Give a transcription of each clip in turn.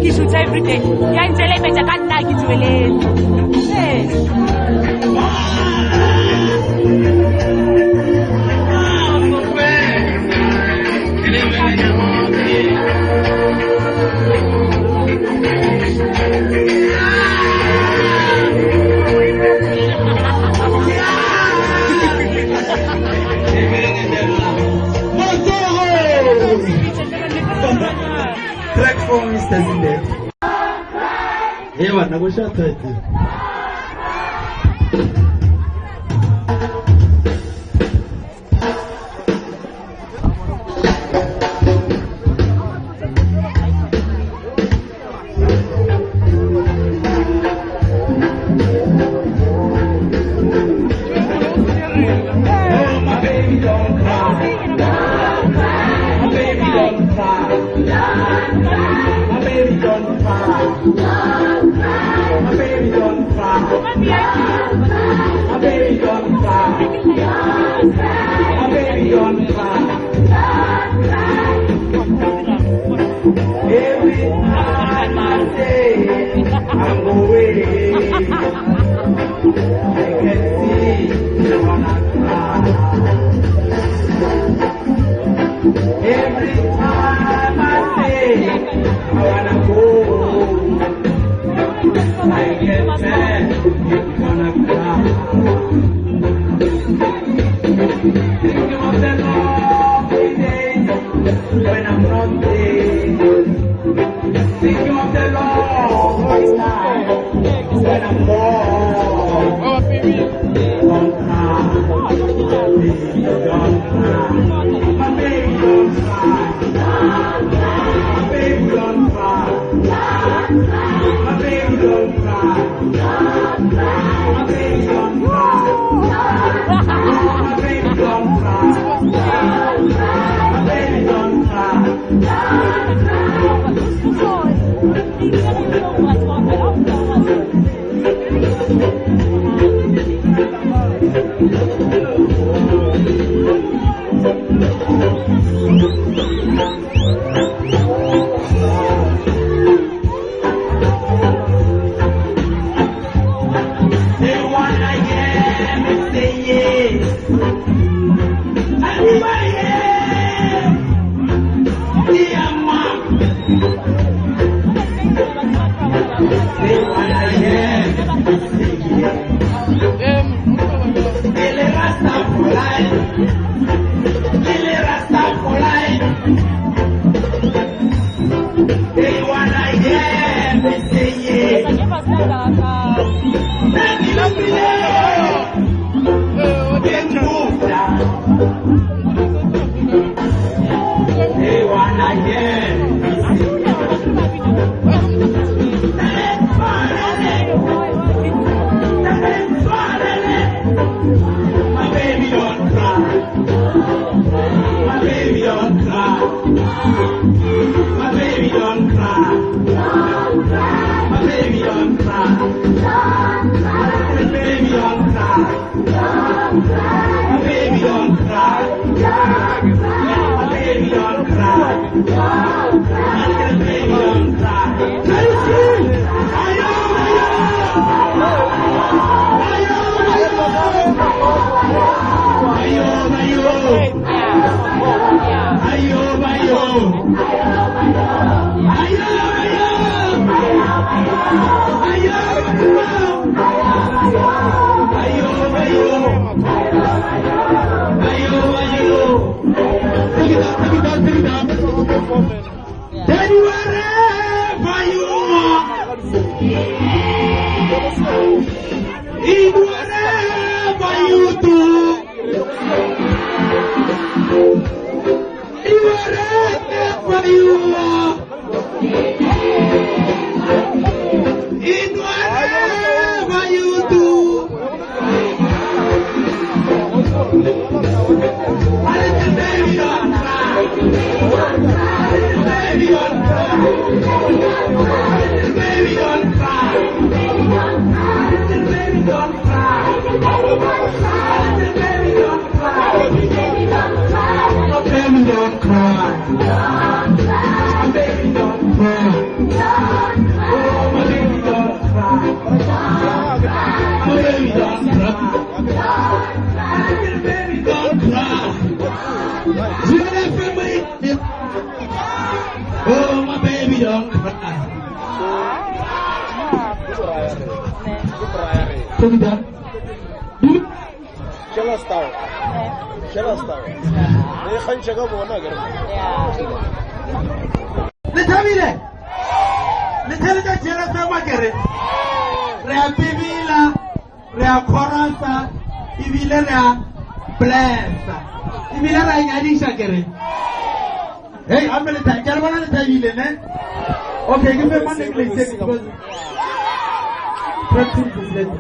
He shoots every day. Young Jelly, I can't like it really. Track for Mr. Zinde. Ewa, nagosha tatu. Baby, don't cry. baby don't cry. Little baby don't cry. Little baby don't cry. Little baby don't cry. My baby don't cry. My baby don't cry. Oh, my baby don't cry. My baby don't cry. Little baby don't cry. You know that family? Oh, my baby don't cry. Take it down. Let's start. Let's have it. Let's tell that jealous family. Rea Bibila, Rea Coranta, Ibila Blessa. Ibila Yadisha Gere. Hey, I'm going to tell you one of the time. Okay, give me one English because practice is late.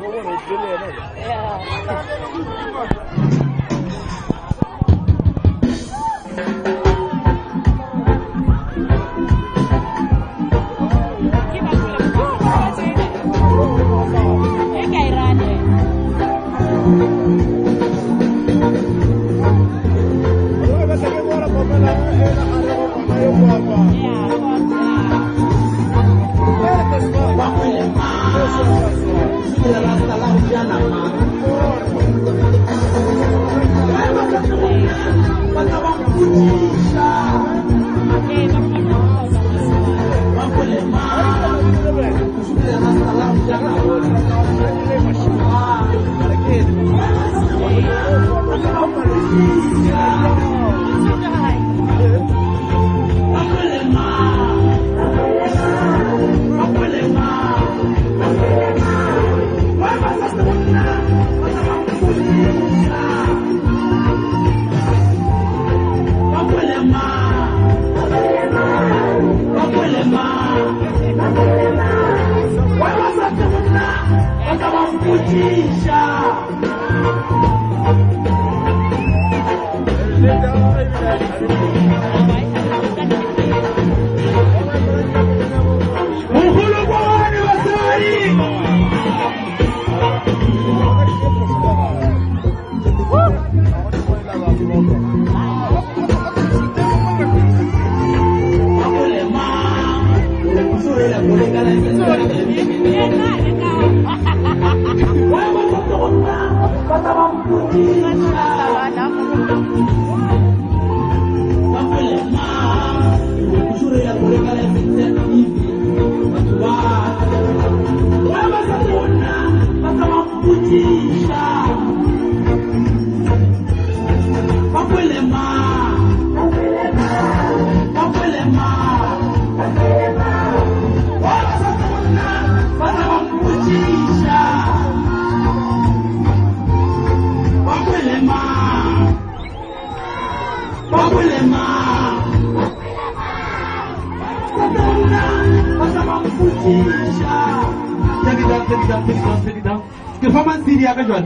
Take it down. Performance CD casual.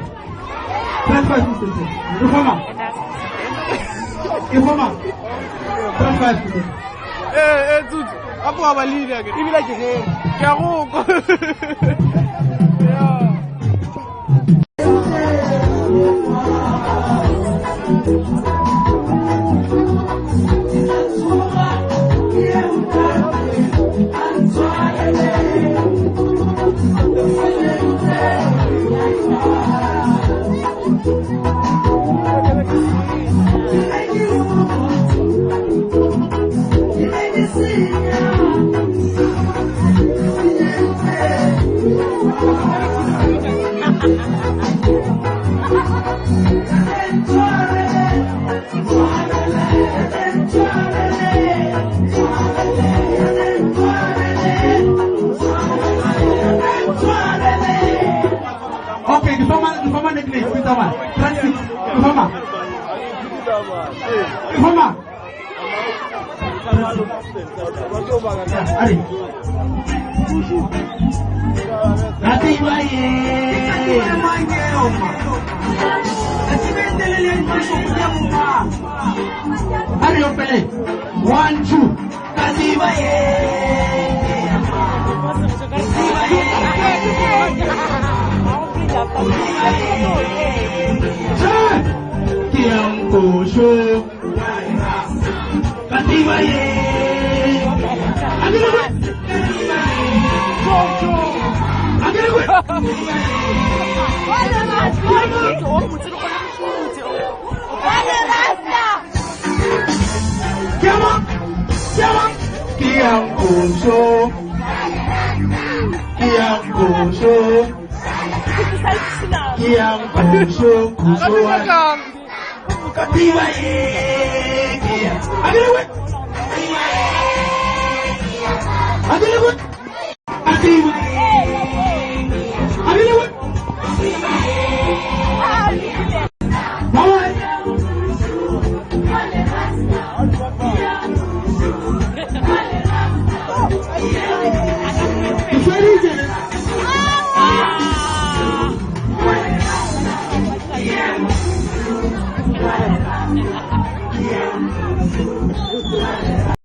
Transfer system. Reformer. Transfer system. Dude. Apo abalile ke. Ibila ke he. Ke a go. Okay, the former English, Peter Man. Transit. Reformer. Nanti baye. Hurry up, Pele. 1, 2. Katiba Kiang Kushu Katiba Kiang Kushu Kiang Kushu Kusuan Katiba Katiba